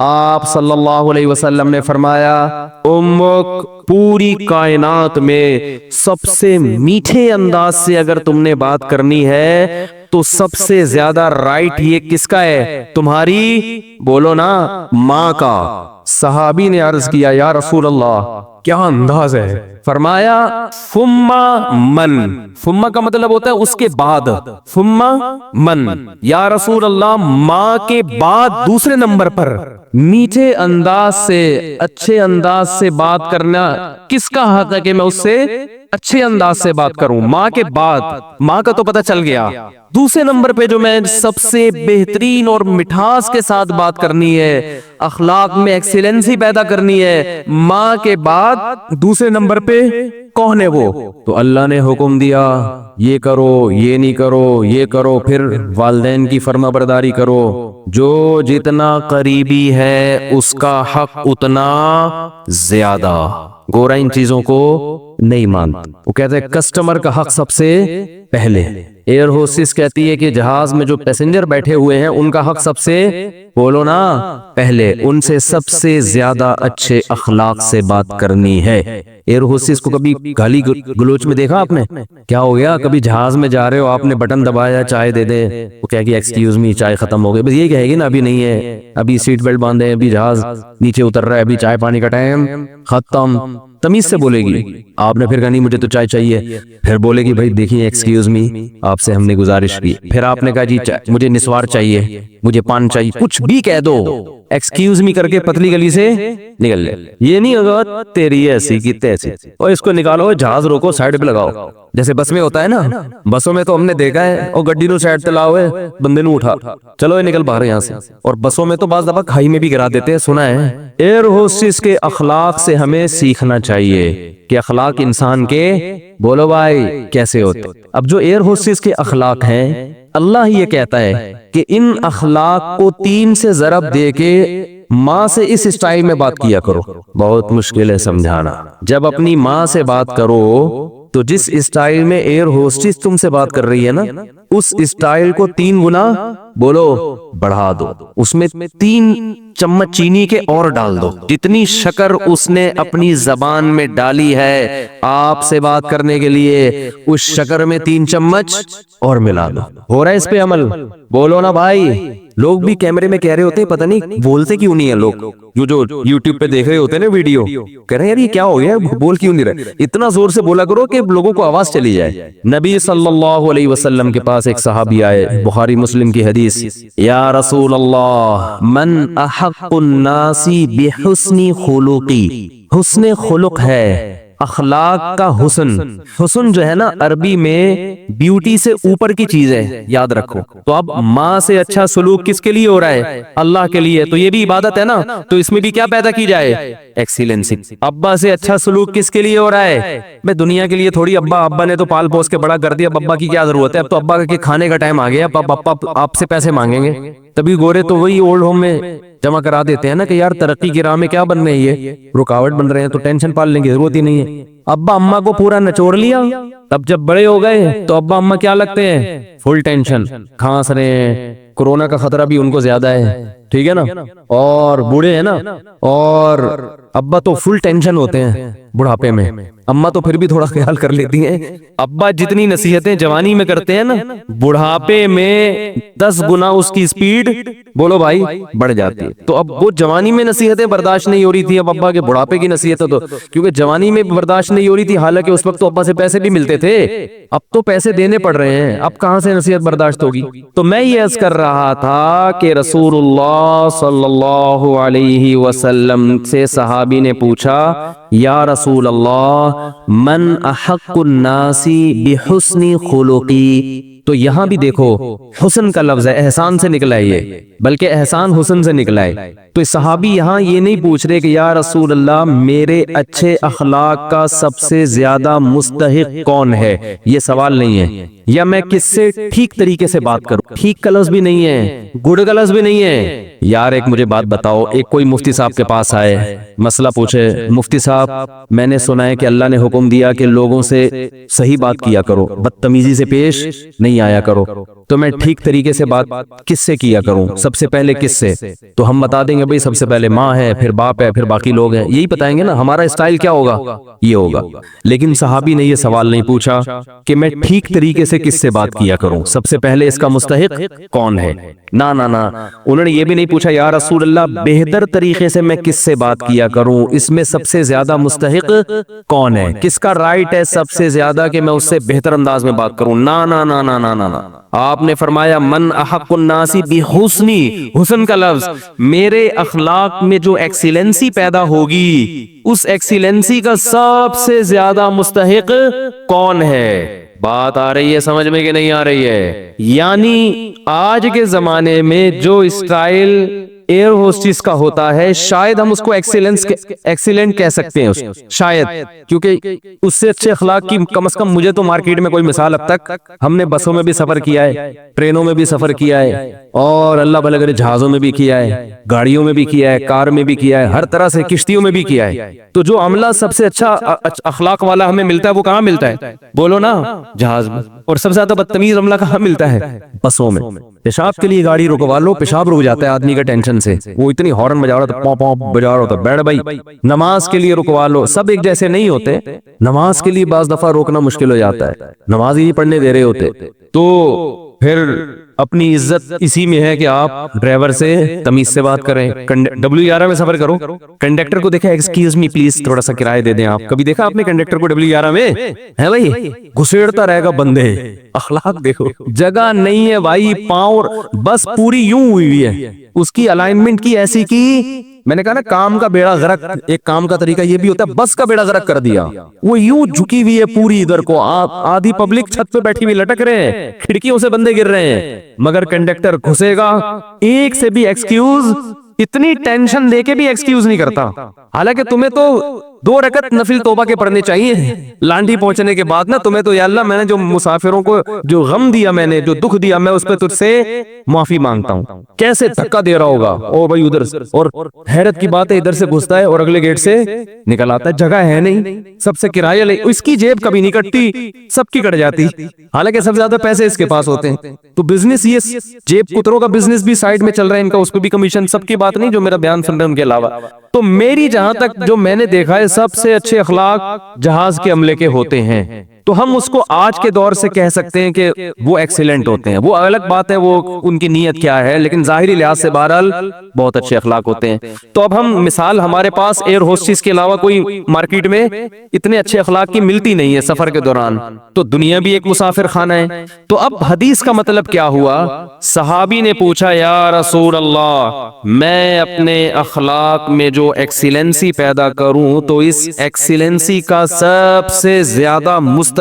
آپ صلی اللہ علیہ وسلم نے فرمایا امک پوری کائنات میں سب سے میٹھے انداز سے اگر تم نے بات کرنی ہے تو سب سے زیادہ رائٹ یہ کس کا ہے؟ تمہاری بولو نا ماں کا۔ صحابی نے عرض کیا یا رسول اللہ کیا انداز ہے؟ فرمایا فما من، فما کا مطلب ہوتا ہے اس کے بعد، فما من، یا رسول اللہ ماں کے بعد دوسرے نمبر پر میٹھے انداز سے اچھے انداز سے بات کرنا کس کا حق ہے کہ میں اس سے اچھے انداز سے بات کروں؟ ماں کے بعد، ماں کا تو پتہ چل گیا، دوسرے نمبر پہ جو میں سب سے بہترین اور مٹھاس کے ساتھ بات کرنی ہے، اخلاق میں ایکسیلنسی پیدا کرنی ہے، ماں کے بعد دوسرے نمبر پہ کون ہے وہ؟ تو اللہ نے حکم دیا یہ کرو، یہ نہیں کرو، یہ کرو، پھر والدین کی فرما برداری کرو، جو جتنا قریبی ہے اس کا حق اتنا زیادہ۔ گورا ان چیزوں کو نہیں مانتا، وہ کہتے ہیں کسٹمر کا حق سب سے پہلے۔ ایئر ہوسٹس کہتی ہے کہ جہاز میں جو پیسنجر بیٹھے ہوئے ہیں ان کا حق سب سے بولو نا پہلے، ان سے سب سے زیادہ اچھے اخلاق سے بات کرنی ہے۔ ایئر ہوسٹس کو کبھی گالی گلوچ میں دیکھا آپ نے؟ کیا ہو گیا؟ کبھی جہاز میں جا رہے ہو، آپ نے بٹن دبایا چائے دے دے، وہ کہے گی ایکسکیوز می چائے ختم ہو گئی، بس یہ کہے گی نا ابھی نہیں ہے، ابھی سیٹ بیلٹ باندھے، ابھی جہاز نیچے اتر رہا ہے، ابھی چائے پانی کا ٹائم ختم، تمیز سے بولے گی۔ آپ نے پھر کہا نہیں مجھے تو چائے چاہیے، پھر بولے گی بھائی دیکھیے ایکسکیوز می آپ سے ہم نے گزارش کی، پھر آپ نے کہا جی مجھے نسوار چاہیے، مجھے پان چاہیے، کچھ بھی کہہ دو ایکسکیوز می کر کے پتلی گلی سے نکل لے۔ یہ نہیں ہوگا تیری ایسی کی تیسی، اور اس کو نکالو، جہاز روکو، سائیڈ پہ لگاؤ، جیسے بس میں ہوتا ہے نا، بسوں میں تو ہم نے دیکھا ہے اور گڈی نو سائیڈ تے لاؤ، بندے نو اٹھا چلو یہ نکل باہر یہاں سے، اور بسوں میں تو بعض دفعہ کھائی میں بھی گرا دیتے ہیں، سنا ہے۔ ایئر ہوسٹس کے اخلاق سے ہمیں سیکھنا چاہیے کہ اخلاق انسان کے بولو بھائی کیسے ہوتے۔ اب جو ایئر ہوسٹس کے اخلاق ہیں، اللہ ہی یہ کہتا ہے کہ ان اخلاق کو 3 سے ضرب دے کے ماں سے اس اسٹائل میں بات کیا کرو۔ بہت مشکل ہے سمجھانا، جب اپنی ماں سے بات کرو تو جس اسٹائل میں ایئر ہوسٹس تم سے بات کر رہی ہے نا، اس اسٹائل کو 3 گنا بولو بڑھا دو، اس میں 3 چمچ چینی کے اور ڈال دو، جتنی شکر اس نے اپنی زبان میں ڈالی ہے آپ سے بات کرنے کے لیے، اس شکر میں 3 چمچ اور ملا دو۔ ہو رہا ہے اس پہ عمل؟ بولو نا بھائی۔ لوگ بھی کیمرے میں کہہ رہے ہوتے ہیں پتہ نہیں بولتے کیوں نہیں ہے، لوگ جو یوٹیوب پہ دیکھ رہے ہوتے ہیں نا ویڈیو، کہہ رہے ہیں یار یہ کیا ہو گیا، بول کیوں نہیں رہے؟ اتنا زور سے بولا کرو کہ لوگوں کو آواز چلی جائے۔ نبی صلی اللہ علیہ وسلم کے پاس ایک صحابی آئے، بخاری مسلم کی حدیث، یا رسول اللہ من احق الناس بحسن خلقی، حسن خلق ہے اخلاق کا حسن۔ حسن جو ہے نا عربی میں بیوٹی سے اوپر کی چیز ہے، یاد رکھو۔ تو اب ماں سے اچھا سلوک کس کے لیے ہو رہا ہے؟ اللہ کے لیے، تو یہ بھی عبادت ہے نا، تو اس میں بھی کیا پیدا کی جائے؟ ایکسیلنسی۔ ابا سے اچھا سلوک کس کے لیے ہو رہا ہے؟ میں دنیا کے لیے تھوڑی، ابا نے تو پال پوس کے بڑا کر دیا، اب ابا کی کیا ضرورت ہے؟ اب تو ابا کے کھانے کا ٹائم آ گیا، اب ابا آپ سے پیسے مانگیں گے۔ تبھی گورے تو وہی اولڈ ہوم میں جمع کرا دیتے ہیں نا کہ یار ترقی کی راہ میں کیا بن رہے ہیں، یہ رکاوٹ بن رہے ہیں، تو ٹینشن پالنے کی ضرورت ہی نہیں ہے۔ ابا اماں کو پورا نچوڑ لیا، تب جب بڑے ہو گئے تو ابا اماں کیا لگتے ہیں؟ فل ٹینشن، کھانس رہے ہیں، کورونا کا خطرہ بھی ان کو زیادہ ہے، ٹھیک ہے نا، اور بوڑھے ہیں نا، اور ابا تو فل ٹینشن ہوتے ہیں بڑھاپے میں، اماں تو پھر بھی تھوڑا خیال کر لیتی ہیں۔ ابا جتنی نصیحتیں جوانی میں کرتے ہیں نا، بڑھاپے میں 10 گنا اس کی سپیڈ بولو بھائی بڑھ جاتی ہے۔ تو اب وہ جوانی میں نصیحتیں برداشت نہیں ہو رہی تھی، اب ابا کے بڑھاپے کی نصیحتیں تو کیونکہ جوانی میں برداشت نہیں ہو رہی تھی، حالانکہ اس وقت تو ابا سے پیسے بھی ملتے تھے، اب تو پیسے دینے پڑ رہے ہیں، اب کہاں سے نصیحت برداشت ہوگی؟ تو میں یہ عرض کر رہا تھا کہ رسول اللہ صلی اللہ علیہ وسلم سے صحابی نے پوچھا یا رسول اللہ من احق الناس بحسن خلقی، تو یہاں بھی دیکھو حسن کا لفظ ہے، احسان سے نکلا ہے یہ، بلکہ احسان حسن سے نکلا ہے۔ تو صحابی یہاں یہ نہیں پوچھ رہے کہ یا رسول اللہ میرے اچھے اخلاق کا سب سے زیادہ مستحق کون ہے، یہ سوال نہیں ہے، یا میں کس سے ٹھیک طریقے سے بات کروں، ٹھیک کا لفظ بھی نہیں ہے، گڈ کا لفظ بھی نہیں ہے۔ یار ایک مجھے بات بتاؤ، ایک کوئی مفتی صاحب کے پاس آئے، مسئلہ پوچھے، مفتی صاحب میں نے سنا ہے کہ اللہ نے حکم دیا کہ لوگوں سے صحیح بات کیا کرو، بدتمیزی سے پیش نہیں آیا کرو، تو میں ٹھیک طریقے سے بات کس سے کیا کروں؟ سب سے پہلے کس سے؟ تو ہم بتا دیں گے بھئی سب سے پہلے ماں ہے، پھر باپ ہے، پھر باقی لوگ ہیں، یہی بتائیں گے نا. ہمارا اسٹائل کیا ہوگا؟ یہ ہوگا. لیکن صحابی نے یہ سوال نہیں پوچھا کہ میں ٹھیک طریقے سے کس سے بات کیا کروں، سب سے پہلے اس کا مستحق کون ہے. نا نا نا، انہوں نے یہ بھی نہیں پوچھا یا رسول اللہ بہتر طریقے سے میں کس سے بات کیا کروں، اس میں سب سے زیادہ مستحق کون ہے، کس کا رائٹ ہے سب سے زیادہ کہ میں اس سے بہتر انداز میں بات کروں. نا نا نا نا نا نا، آپ نے فرمایا من احق الناس بحسنی، حسن کا لفظ، میرے اخلاق میں جو ایکسیلنسی پیدا ہوگی اس ایکسیلنسی کا سب سے زیادہ مستحق کون ہے. بات آ رہی ہے سمجھ میں کہ نہیں آ رہی ہے؟ یعنی آج کے زمانے میں جو اسٹائل ایئر ہوسٹس کا ہوتا ہے شاید ہم اس کو ایکسیلنٹ کہہ سکتے ہیں، شاید، کیونکہ اس سے اچھے اخلاق کی کم از کم مجھے تو مارکیٹ میں کوئی مثال اب تک، ہم نے بسوں میں بھی سفر کیا ہے، ٹرینوں میں بھی سفر کیا ہے، اور اللہ بھلے کرے جہازوں میں بھی کیا ہے، گاڑیوں میں بھی کیا ہے، کار میں بھی کیا ہے، ہر طرح سے کشتیوں میں بھی کیا ہے. تو جو عملہ سب سے اچھا اخلاق والا ہمیں ملتا ہے وہ کہاں ملتا ہے؟ بولو نا، جہاز میں. اور سب سے زیادہ بدتمیز عملہ کہاں ملتا ہے؟ بسوں میں. پیشاب کے لیے گاڑی رکوا لو، پیشاب رک جاتا ہے آدمی کا ٹینشن سے، وہ اتنی ہارن بجا رہا تھا، پاں پاں بجا رہا تھا. بیٹھ بھائی، نماز کے لیے رکوا لو. سب ایک جیسے نہیں ہوتے، نماز کے لیے بعض دفعہ روکنا مشکل ہو جاتا ہے، نماز ہی نہیں پڑھنے دے رہے ہوتے. تو پھر اپنی عزت اسی میں ہے کہ آپ ڈرائیور سے تمیز سے بات کریں. W11 میں سفر کرو، کنڈکٹر کو دیکھا ایکسکیوز می پلیز تھوڑا سا کرایہ دے دیں آپ. کبھی دیکھا آپ نے کنڈکٹر کو W11 میں؟ ہے بھائی، گھسیڑتا رہے گا بندے. اخلاق دیکھو، جگہ نہیں ہے بھائی، پاؤں بس پوری یوں ہوئی ہے، اس کی الائنمنٹ کی ایسی کی، میں نے کہا نا کام کا بیڑا غرق، ایک کام کا طریقہ یہ بھی ہوتا ہے، بس کا بیڑا غرق کر دیا. وہ یوں جھکی ہوئی ہے پوری ادھر کو، آدھی پبلک چھت پہ بیٹھی ہوئی لٹک رہے ہیں، کھڑکیوں سے بندے گر رہے ہیں، مگر کنڈکٹر گھسے گا ایک سے بھی ایکسکیوز، اتنی ٹینشن دے کے بھی ایکسکیوز نہیں کرتا. حالانکہ تمہیں تو 2 رکعت نفل توبہ کے پڑھنے چاہیے لانڈی پہنچنے کے بعد نا. تمہیں تو یا اللہ میں نے جو مسافروں کو جو غم دیا، میں نے جو دکھ دیا، میں اس پہ تجھ سے معافی مانگتا ہوں. کیسے دھکا دے رہا ہوگا او بھائی ادھر سے، اور حیرت کی بات ہے ادھر سے گھستا ہے اور اگلے گیٹ سے نکل آتا ہے. جگہ ہے نہیں، سب سے کرایہ لے، اس کی جیب کبھی نہیں کٹتی، سب کی کٹ جاتی، حالانکہ سب سے زیادہ پیسے اس کے پاس ہوتے ہیں. تو بزنس، یہ جیب کتروں کا بزنس بھی سائیڈ میں چل رہا ہے ان کا، اس پہ بھی کمیشن. سب کی بات نہیں جو میرا بیان سن رہے ہیں ان کے علاوہ. تو میری جہاں تک جو میں نے دیکھا ہے سب سے اچھے اخلاق جہاز کے عملے کے ہوتے ہیں. تو ہم اس کو آج کے دور سے کہہ سکتے ہیں کہ وہ ایکسیلنٹ ہوتے ہیں. وہ الگ بات ہے وہ ان کی نیت کیا ہے، لیکن ظاہری لحاظ سے بہرحال بہت اچھے اخلاق ہوتے ہیں. تو اب ہم مثال، ہمارے پاس ایئر ہوسٹس کے علاوہ کوئی مارکیٹ میں اتنے اچھے اخلاق کی ملتی نہیں ہے سفر کے دوران. تو دنیا بھی ایک مسافر خانہ ہے. تو اب حدیث کا مطلب کیا ہوا؟ صحابی نے پوچھا یا رسول اللہ میں اپنے اخلاق میں جو ایکسیلنسی پیدا کروں تو اس ایکسیلنسی کا سب سے زیادہ مستحق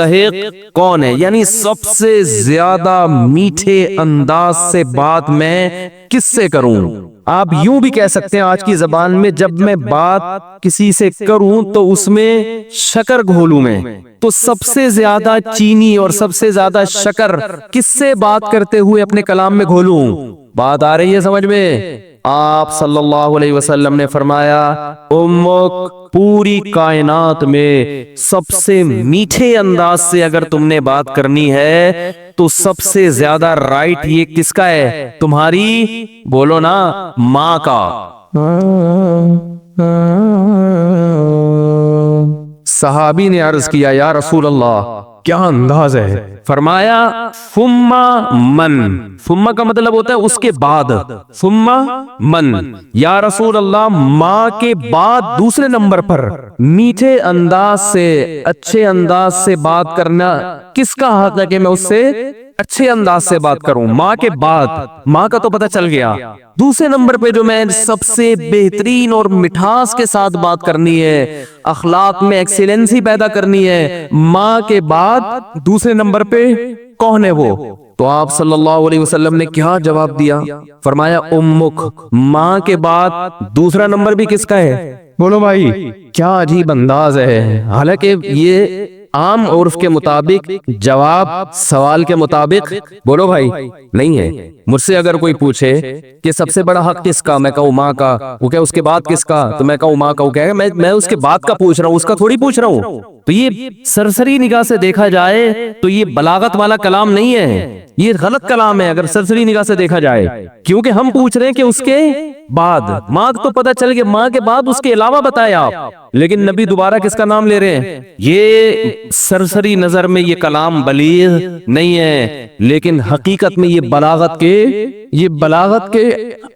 کون ہے، یعنی سب سے زیادہ میٹھے انداز سے بات میں کس سے کروں. آپ یوں بھی کہہ سکتے ہیں آج کی زبان میں، جب میں بات کسی سے کروں تو اس میں شکر گھولوں میں، تو سب سے زیادہ چینی اور سب سے زیادہ شکر کس سے بات کرتے ہوئے اپنے کلام میں گھولوں. بات آ رہی ہے سمجھ میں؟ آپ صلی اللہ علیہ وسلم نے فرمایا امک، پوری کائنات میں سب سے میٹھے انداز سے اگر تم نے بات کرنی ہے تو سب سے زیادہ رائٹ یہ کس کا ہے؟ تمہاری، بولو نا، ماں کا. صحابی نے عرض کیا یا رسول اللہ کیا انداز ہے؟ فرمایا ثم من، ثم کا مطلب ہوتا ہے اس کے بعد، ثم من، یا رسول اللہ ماں کے بعد دوسرے نمبر پر میٹھے انداز سے، اچھے انداز سے بات کرنا کس کا حق ہے کہ میں اس سے اچھے انداز سے بات کروں؟ ماں کے بعد. ماں کا تو پتہ چل گیا، دوسرے نمبر پہ جو میں سب سے بہترین اور مٹھاس کے ساتھ بات کرنی ہے، اخلاق میں ایکسیلنسی پیدا کرنی ہے، ماں کے بعد دوسرے نمبر پہ کون ہے وہ؟ تو آپ صلی اللہ علیہ وسلم نے کیا جواب دیا؟ فرمایا امک، ماں کے بعد دوسرا نمبر بھی کس کا ہے؟ بولو بھائی، کیا عجیب انداز ہے. حالانکہ یہ عام عرف کے مطابق جواب سوال کے مطابق بولو بھائی نہیں ہے۔ مجھ سے اگر کوئی پوچھے کہ سب سے بڑا حق کس کا، میں کہوں ماں کا، وہ کہے اس کے بعد کس کا، تو میں کہوں ماں کا، وہ کہے میں اس کے بعد کا پوچھ رہا ہوں، اس کا تھوڑی پوچھ رہا ہوں۔ تو یہ سرسری نگاہ سے دیکھا جائے تو یہ بلاغت والا کلام نہیں ہے، یہ غلط کلام ہے اگر سرسری نگاہ سے دیکھا جائے، کیونکہ ہم پوچھ رہے ہیں کہ اس کے بعد، ماں تو پتہ چل گیا، ماں کے بعد اس کے علاوہ بتائے آپ، لیکن نبی دوبارہ کس کا نام لے رہے ہیں؟ یہ سرسری نظر میں یہ کلام بلیغ نہیں ہے، لیکن حقیقت میں یہ بلاغت کے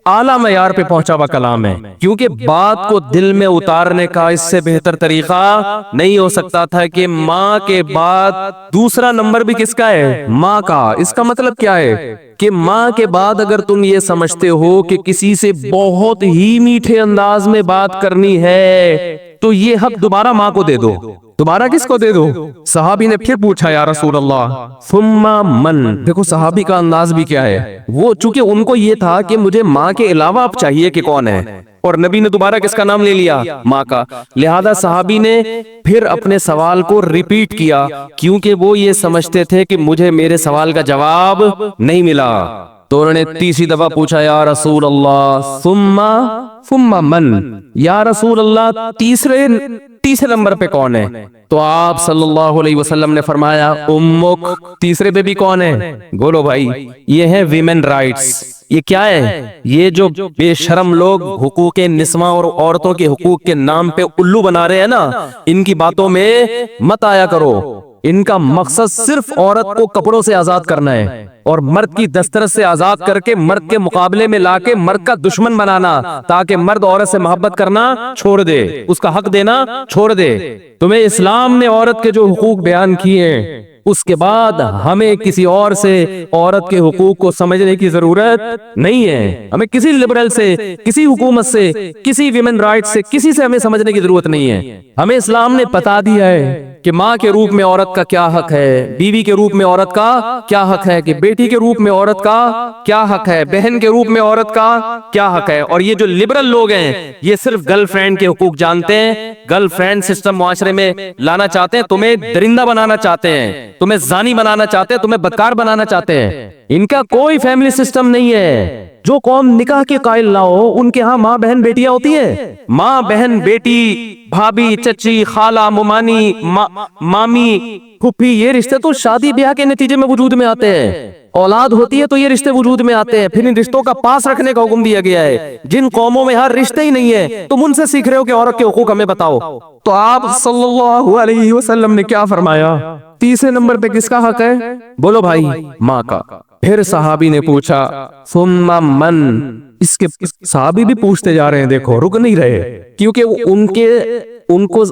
اعلیٰ معیار پہ پہنچا ہوا کلام ہے، کیونکہ بات کو دل میں اتارنے کا اس سے بہتر طریقہ نہیں ہو سکتا تھا کہ ماں کے بعد دوسرا نمبر بھی کس کا ہے؟ ماں کا۔ اس کا مطلب کیا ہے کہ ماں کے بعد اگر تم یہ سمجھتے ہو کہ کسی سے بہت ہی میٹھے انداز میں بات کرنی ہے تو یہ حق دوبارہ ماں کو دے دو۔ دوبارہ کس کو دے دو؟ صحابی نے پھر پوچھا یا رسول اللہ ثم من۔ دیکھو صحابی کا انداز بھی کیا ہے، وہ چونکہ ان کو یہ تھا کہ مجھے ماں کے علاوہ اب چاہیے کہ کون ہے، اور نبی نے دوبارہ کس کا نام لے لیا؟ ماں کا۔ لہذا صحابی نے پھر اپنے سوال کو ریپیٹ کیا، کیونکہ وہ یہ سمجھتے تھے کہ مجھے میرے سوال کا جواب نہیں ملا، تو انہوں نے تیسری دفعہ پوچھا یا رسول اللہ ثم من، یا رسول اللہ تیسرے نمبر پہ کون ہے؟ تو آپ صلی اللہ علیہ وسلم نے فرمایا امک۔ تیسرے پہ بھی کون ہے؟ بولو بھائی، یہ ہے ویمن رائٹس۔ یہ کیا ہے؟ یہ جو بے شرم لوگ حقوق نسواں اور عورتوں کے حقوق کے نام پہ الو بنا رہے ہیں نا، ان کی باتوں میں مت آیا کرو۔ ان کا مقصد صرف عورت کو کپڑوں سے آزاد کرنا ہے اور مرد کی دسترس سے آزاد کر کے مرد کے مقابلے میں لا کے مرد کا دشمن بنانا، تاکہ مرد عورت سے محبت کرنا چھوڑ دے، اس کا حق دینا چھوڑ دے۔ تمہیں اسلام نے عورت کے جو حقوق بیان کیے ہیں، اس کے بعد ہمیں کسی اور سے عورت کے حقوق کو سمجھنے کی ضرورت نہیں ہے۔ ہمیں کسی لبرل سے، کسی حکومت سے، کسی ویمن رائٹ سے، کسی سے ہمیں سمجھنے کی ضرورت نہیں ہے۔ ہمیں اسلام نے بتا دیا ہے کہ ماں کے روپ میں عورت کا کیا حق ہے، بیوی کے روپ میں عورت کا کیا حق ہے، کہ بیٹی کے روپ میں عورت کا کیا حق ہے، بہن کے روپ میں عورت کا کیا حق ہے۔ اور یہ جو لبرل لوگ ہیں یہ صرف گرل فرینڈ کے حقوق جانتے ہیں، گرل فرینڈ سسٹم معاشرے میں لانا چاہتے ہیں، تمہیں درندہ بنانا چاہتے ہیں، تمہیں زانی بنانا چاہتے ہیں، تمہیں بدکار بنانا چاہتے ہیں۔ ان کا کوئی فیملی سسٹم نہیں ہے۔ جو قوم نکاح کے قائل نہ ہو ان کے ہاں ماں بہن بیٹیاں ہوتی ہیں، ماں بہن بیٹی، بھابھی چچی خالہ ممانی مامی پھوپھی، یہ رشتے تو شادی بیاہ کے نتیجے میں وجود میں آتے ہیں۔ اولاد ہوتی ہے تو یہ رشتے وجود میں آتے ہیں، پھر ان رشتوں کا پاس رکھنے کا حکم دیا گیا ہے۔ جن قوموں میں ہر رشتے ہی نہیں ہے تم ان سے سیکھ رہے ہو کہ عورت کے حقوق ہمیں بتاؤ۔ تو آپ صلی اللہ علیہ وسلم نے کیا فرمایا؟ تیسرے نمبر پہ کس کا حق ہے؟ بولو بھائی، ماں کا۔ پھر صحابی نے پوچھا ثم من۔ اس کے صحابی بھی پوچھتے جا رہے ہیں، دیکھو رک نہیں رہے، کیونکہ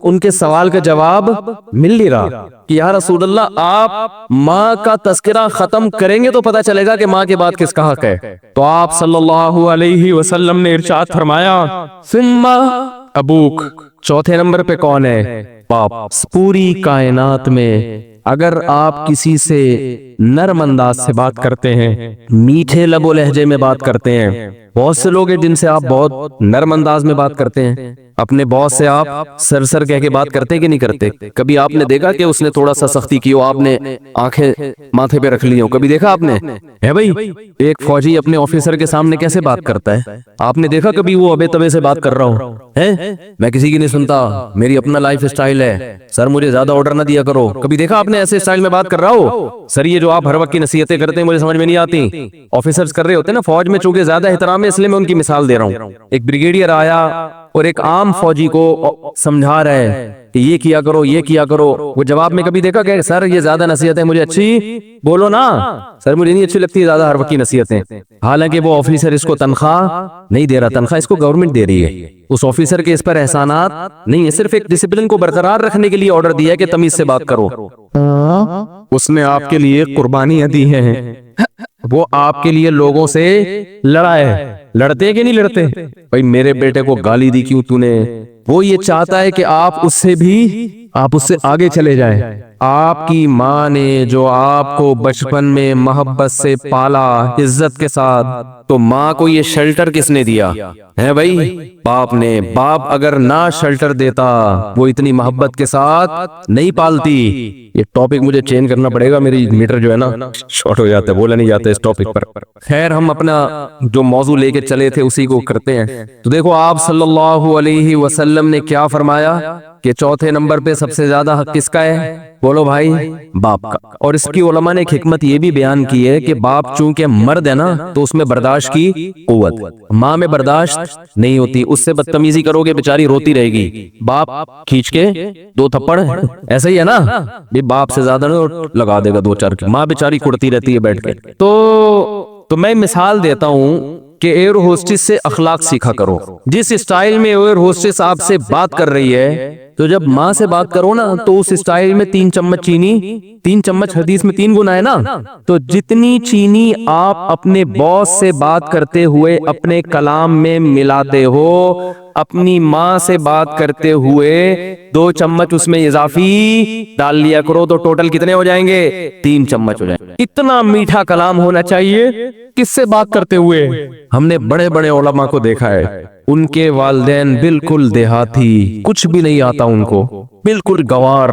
ان کے سوال کا جواب مل نہیں رہا کہ یا رسول اللہ آپ ماں کا تذکرہ ختم کریں گے تو پتہ چلے گا کہ ماں کے بعد کس کا حق ہے۔ تو آپ صلی اللہ علیہ وسلم نے ارشاد فرمایا ثم ابوک۔ چوتھے نمبر پہ کون ہے؟ باپ۔ پوری کائنات میں اگر آپ کسی سے نرم انداز سے بات کرتے ہیں، میٹھے لب و لہجے میں بات کرتے ہیں، بہت سے لوگ ہیں جن سے آپ بہت نرم انداز میں بات کرتے ہیں، اپنے باس سے آپ سر سر کہہ کے بات کرتے کہ نہیں کرتے؟ کبھی آپ نے دیکھا کہ اس نے تھوڑا سا سختی کی ہو، آپ نے آنکھیں ماتھے پہ رکھ لی ہو؟ کبھی دیکھا آپ نے؟ ہے بھائی، ایک فوجی اپنے آفیسر کے سامنے کیسے بات کرتا ہے؟ آپ نے دیکھا کبھی وہ ابے تبے سے بات کر رہا ہو؟ ہے میں کسی کی نہیں سنتا، میری اپنا لائف اسٹائل ہے، سر مجھے زیادہ آرڈر نہ دیا کرو۔ کبھی دیکھا آپ نے ایسے اسٹائل میں بات کر رہا ہو؟ سر یہ جو آپ ہر وقت کی نصیحتیں کرتے ہیں مجھے سمجھ میں نہیں آتی۔ آفیسرز کر رہے ہوتے ہیں نا، فوج میں چونکہ زیادہ احترام ہے اس لیے میں ان کی مثال دے رہا ہوں۔ ایک بریگیڈیئر آیا اور ایک عام فوجی کو سمجھا رہا ہے کہ یہ کیا کرو، یہ کیا کرو۔ وہ جواب میں کبھی دیکھا کہ سر یہ زیادہ نصیحتیں مجھے اچھی بولو نا، سر مجھے نہیں اچھی لگتی زیادہ ہر وقت کی نصیحتیں۔ حالانکہ وہ آفیسر اس کو تنخواہ نہیں دے رہا، تنخواہ اس کو گورنمنٹ دے رہی ہے۔ اس آفیسر کے اس پر احسانات نہیں ہے، صرف ایک ڈسپلن کو برقرار رکھنے کے لیے آرڈر دیا ہے کہ تمیز سے بات کرو۔ اس نے آپ کے لیے قربانیاں دی ہیں، وہ آپ کے لیے لوگوں سے لڑا ہے۔ لڑتے کہ نہیں لڑتے؟ بھائی میرے بیٹے کو گالی دی کیوں تو نے؟ وہ یہ چاہتا ہے کہ آپ اس سے آگے چلے جائیں۔ آپ کی ماں نے جو آپ کو بچپن میں محبت سے پالا، عزت کے ساتھ، تو ماں کو یہ شیلٹر کس نے دیا ہے بھائی؟ باپ نے۔ باپ اگر نہ شیلٹر دیتا، وہ اتنی محبت کے ساتھ نہیں پالتی۔ یہ ٹاپک مجھے چینج کرنا پڑے گا، میری میٹر جو ہے نا شارٹ ہو جاتا ہے، بولا نہیں جاتا اس ٹاپک پر۔ خیر، ہم اپنا جو موضوع لے کے چلے تھے اسی کو کرتے ہیں۔ تو دیکھو آپ صلی اللہ علیہ وسلم نے کیا فرمایا کہ چوتھے نمبر پہ سب سے زیادہ حق کس کا ہے؟ بولو بھائی، باپ کا۔ اور اس کی علماء نے ایک حکمت یہ بھی بیان کی ہے کہ باپ چونکہ مرد ہے نا تو اس میں برداشت کی قوت، ماں میں برداشت نہیں ہوتی۔ اس سے بدتمیزی کرو گے بیچاری روتی رہے گی، باپ کھینچ کے 2 تھپڑ، ایسا ہی ہے نا، بھی باپ سے زیادہ لگا دے گا 2-4 کی، ماں بیچاری کڑتی رہتی ہے بیٹھ کے۔ تو میں مثال دیتا ہوں کہ ایئر ہوسٹس سے اخلاق سیکھا کرو۔ جس اسٹائل میں ایئر ہوسٹس آپ سے بات کر رہی ہے، تو جب ماں سے بات کرو نا تو اس اسٹائل میں 3 چمچ چینی، 3 چمچ حدیث میں 3 گنا ہے نا، تو جتنی چینی آپ اپنے باس سے بات کرتے ہوئے اپنے کلام میں ملاتے ہو، اپنی ماں سے بات کرتے ہوئے 2 چمچ اس میں اضافی ڈال لیا کرو، تو ٹوٹل کتنے ہو جائیں گے؟ 3 چمچ ہو جائیں گے۔ اتنا میٹھا کلام ہونا چاہیے کس سے بات کرتے ہوئے؟ ہم نے بڑے بڑے علماء کو دیکھا ہے، ان کے والدین بالکل دیہاتی، کچھ بھی نہیں آتا ان کو، بالکل گوار،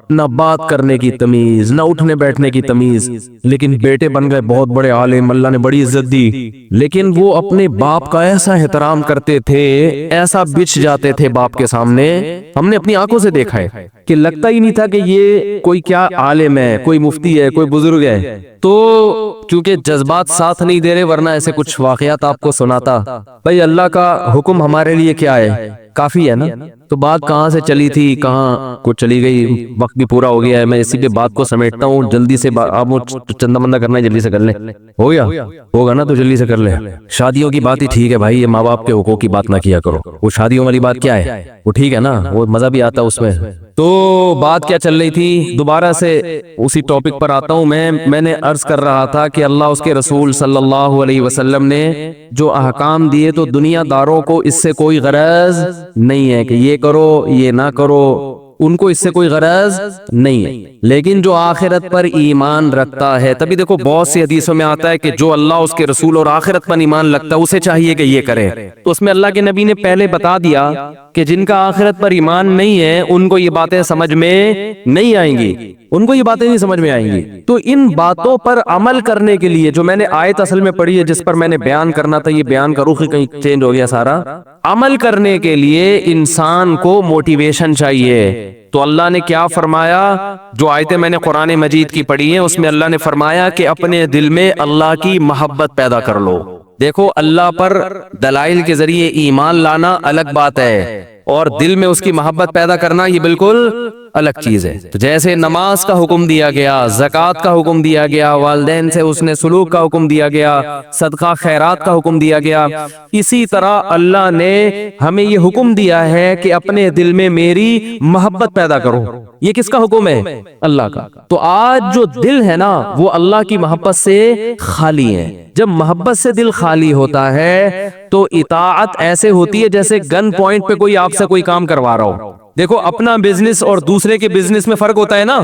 نہ بات کرنے کی تمیز، نہ اٹھنے بیٹھنے کی تمیز، لیکن بیٹے بن گئے بہت بڑے عالم، اللہ نے بڑی عزت دی۔ لیکن وہ اپنے باپ کا ایسا احترام کرتے تھے، ایسا بچھ جاتے تھے باپ کے سامنے، ہم نے اپنی آنکھوں سے دیکھا ہے کہ لگتا ہی نہیں تھا کہ یہ کوئی کیا عالم ہے، کوئی مفتی ہے، کوئی بزرگ ہے۔ تو چونکہ جذبات ساتھ نہیں دے رہے، ورنہ ایسے کچھ واقعات آپ کو سناتا۔ بھائی اللہ کا حکم ہمارے لیے کیا ہے؟ کافی ہے نا۔ تو بات کہاں سے چلی تھی، کہاں کو چلی گئی، وقت بھی پورا ہو گیا ہے، میں اسی پہ بات کو سمیٹتا ہوں جلدی سے۔ آپ چندہ مندہ کرنا ہے، جلدی سے کر لیں، ہو گیا ہوگا نا، تو جلدی سے کر لیں۔ شادیوں کی بات ہی ٹھیک ہے بھائی، یہ ماں باپ کے حقوق کی بات نہ کیا کرو، وہ شادیوں والی بات کیا ہے، وہ ٹھیک ہے نا، وہ مزہ بھی آتا اس میں۔ تو بات کیا چل رہی تھی، دوبارہ سے اسی ٹاپک پر آتا ہوں میں نے عرض کر رہا تھا کہ اللہ اس کے رسول صلی اللہ علیہ وسلم نے جو احکام دیے تو دنیا داروں کو اس سے کوئی غرض نہیں ہے کہ یہ کرو یہ نہ کرو، ان کو اس سے کوئی غرض نہیں ہے۔ لیکن جو آخرت پر ایمان رکھتا ہے، تبھی دیکھو بہت سی حدیثوں میں آتا ہے کہ جو اللہ اس کے رسول اور آخرت پر ایمان رکھتا ہے اسے چاہیے کہ یہ کرے، تو اس میں اللہ کے نبی نے پہلے بتا دیا کہ جن کا آخرت پر ایمان نہیں ہے ان کو یہ باتیں سمجھ میں نہیں آئیں گی، ان کو یہ باتیں نہیں سمجھ میں آئیں گی۔ تو ان باتوں پر عمل کرنے کے لیے جو میں نے آیت اصل میں پڑھی ہے، جس پر میں نے بیان کرنا تھا، یہ بیان کا رخ ہی کہیں چینج ہو گیا سارا، عمل کرنے کے لیے انسان کو موٹیویشن چاہیے۔ تو اللہ نے کیا فرمایا، جو آیتیں میں نے قرآن مجید کی پڑھی ہیں اس میں اللہ نے فرمایا کہ اپنے دل میں اللہ کی محبت پیدا کر لو۔ دیکھو اللہ پر دلائل کے ذریعے ایمان لانا الگ بات ہے، اور دل میں اس کی محبت پیدا کرنا یہ بالکل الگ چیز ہے۔ تو جیسے نماز کا حکم دیا گیا، زکوٰۃ کا حکم دیا گیا، والدین سے اس نے سلوک کا حکم دیا گیا، صدقہ خیرات کا حکم دیا گیا، اسی طرح اللہ نے ہمیں یہ حکم دیا ہے کہ اپنے دل میں میری محبت پیدا کرو۔ یہ کس کا حکم ہے؟ اللہ کا۔ تو آج جو دل ہے نا وہ اللہ کی محبت سے خالی ہے۔ جب محبت سے دل خالی ہوتا ہے تو اطاعت ایسے ہوتی ہے جیسے گن پوائنٹ پہ کوئی آپ سے کوئی کام کروا رہا ہو۔ دیکھو اپنا بزنس اور دوسرے کے بزنس میں فرق ہوتا ہے نا۔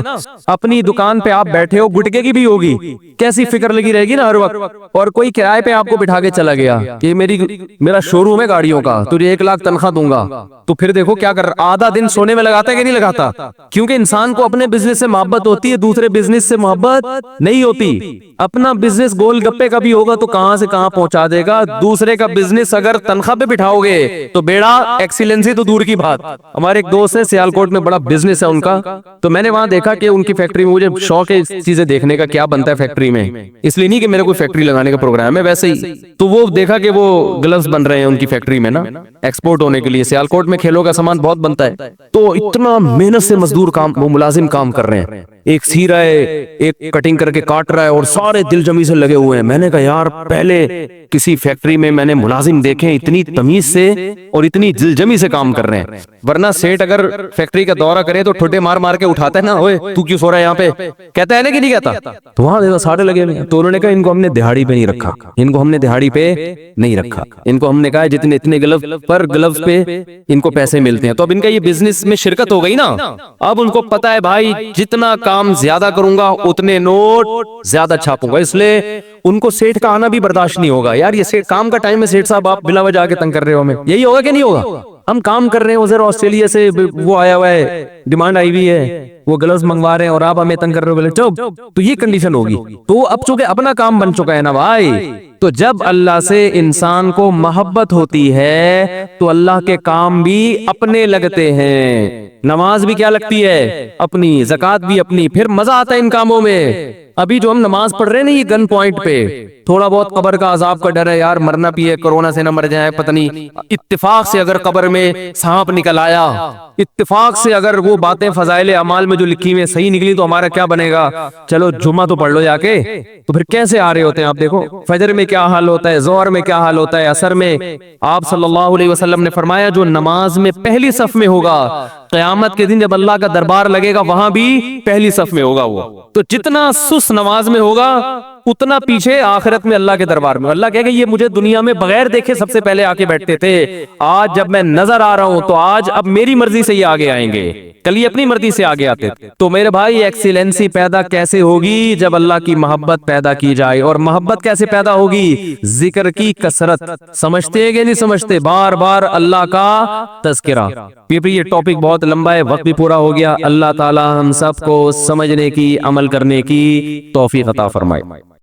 اپنی دکان پہ آپ بیٹھے ہو، گٹکے کی بھی ہوگی، کیسی فکر لگی رہے گی نا ہر وقت، اور کوئی کرائے پہ آپ کو بٹھا کے چلا گیا کہ میرا شو روم ہے گاڑیوں کا، تجھے 1 لاکھ تنخواہ دوں گا، تو پھر دیکھو کیا کر رہا، آدھا دن سونے میں لگاتا ہے کہ نہیں لگاتا؟ کیونکہ انسان کو اپنے بزنس سے محبت ہوتی ہے، دوسرے بزنس سے محبت نہیں ہوتی۔ اپنا بزنس گول گپے کا بھی ہوگا تو کہاں سے کہاں پہنچا دے گا، دوسرے کا بزنس اگر تنخواہ پہ بٹھاؤ گے تو بیڑا ایکسیلنسی تو دور کی بات۔ ہمارے ایک دوست ہے سیالکوٹ میں، بڑا بزنس ہے ان کا، تو میں نے وہاں دیکھا کہ ان کی فیکٹری میں، مجھے شوق ہے چیزیں دیکھنے کا کیا بنتا ہے فیکٹری میں، اس لیے نہیں کہ میرے کوئی فیکٹری لگانے کا پروگرام ہے، ویسے ہی تو وہ دیکھا کہ وہ گلوز بن رہے ہیں ان کی فیکٹری میں نا، ایکسپورٹ ہونے کے لیے۔ سیالکوٹ میں کھیلوں کا سامان بہت بنتا ہے، تو اتنا محنت سے مزدور کام، وہ ملازم کام کر رہے ہیں، ایک سی رہا ہے، ایک کٹنگ کر کے کاٹ رہا ہے، اور سارے دل جمی سے لگے ہوئے ہیں۔ میں نے کہا یار پہلے کسی فیکٹری میں میں نے ملازم دیکھے اتنی تمیز سے اور اتنی دل جمی سے کام کر رہے ہیں، ورنہ سیٹ اگر فیکٹری کا دورہ کرے تو ٹھوٹے مار مار کے اٹھاتا ہے نا، اوئے تو کیوں سو رہا ہے یہاں پہ، کہتا ہے نا کہ نہیں کہتا؟ تو وہاں دیکھو سارے لگے ہوئے ہیں۔ تو انہوں نے کہا ان کو ہم نے دہاڑی پہ نہیں رکھا، ان کو ہم نے دہاڑی پہ نہیں رکھا، ان کو ہم نے کہا جتنے اتنے گلوز پہ ان کو پیسے ملتے ہیں۔ تو اب ان کا یہ بزنس میں شرکت ہو گئی نا، اب ان کو پتا ہے بھائی جتنا کام زیادہ کروں گا اتنے نوٹ زیادہ چھاپوں گا. اس لیے ان کو سیٹھ کا آنا بھی برداشت نہیں ہوگا. یار یہ سیٹھ کام کا ٹائم ہے سیٹھ صاحب آپ بلا وجہ آ کے تنگ کر رہے ہو ہمیں. یہی ہوگا کہ نہیں ہوگا؟ ہم کام کر رہے ہیں ادھر آسٹریلیا سے وہ آیا ہوا ہے ڈیمانڈ آئی ہوئی ہے وہ گلوز منگوا رہے ہیں اور آپ ہمیں تنگ کر رہے ہو بولے چپ. تو یہ کنڈیشن ہوگی. تو اب چونکہ اپنا کام بن چکا ہے نا بھائی تو جب اللہ سے انسان کو محبت ہوتی ہے تو اللہ کے کام بھی اپنے لگتے ہیں. نماز بھی کیا لگتی ہے اپنی, زکوٰۃ بھی اپنی. پھر مزہ آتا ہے ان کاموں میں. ابھی جو ہم نماز پڑھ رہے ہیں نا یہ گن پوائنٹ پہ تھوڑا بہت قبر کا عذاب کا ڈر ہے یار مرنا بھی ہے کورونا سے نہ مر جائے پتہ نہیں. اتفاق سے اگر قبر میں سانپ نکل آیا اتفاق سے اگر وہ باتیں فضائل اعمال میں جو لکھی ہوئی صحیح نکلی تو ہمارا کیا بنے گا؟ چلو جمعہ تو پڑھ لو جا کے. تو پھر کیسے آ رہے ہوتے ہیں آپ دیکھو فجر میں کیا حال ہوتا ہے, ظہر میں کیا حال ہوتا ہے, عصر میں. آپ صلی اللہ علیہ وسلم نے فرمایا جو نماز میں پہلی صف میں ہوگا قیامت کے دن جب اللہ کا دربار لگے گا وہاں بھی پہلی صف میں ہوگا وہ. تو جتنا سست نماز میں ہوگا اتنا پیچھے آخرت میں اللہ کے دربار میں. اللہ کہے گا یہ مجھے دنیا میں بغیر دیکھے سب سے پہلے آ کے بیٹھتے تھے, آج جب میں نظر آ رہا ہوں تو آج اب میری مرضی سے ہی آگے آئیں گے, کل یہ اپنی مرضی سے آگے آتے تھے. تو میرے بھائی ایکسیلنسی پیدا کیسے ہوگی؟ جب اللہ کی محبت پیدا کی جائے. اور محبت کیسے پیدا ہوگی؟ ذکر کی کثرت. سمجھتے ہیں کہ نہیں سمجھتے؟ بار بار اللہ کا تذکرہ. یہ ٹاپک بہت لمبا ہے, وقت بھی پورا ہو گیا. اللہ تعالی ہم سب کو سمجھنے کی عمل کرنے کی توفیق عطا فرمائے.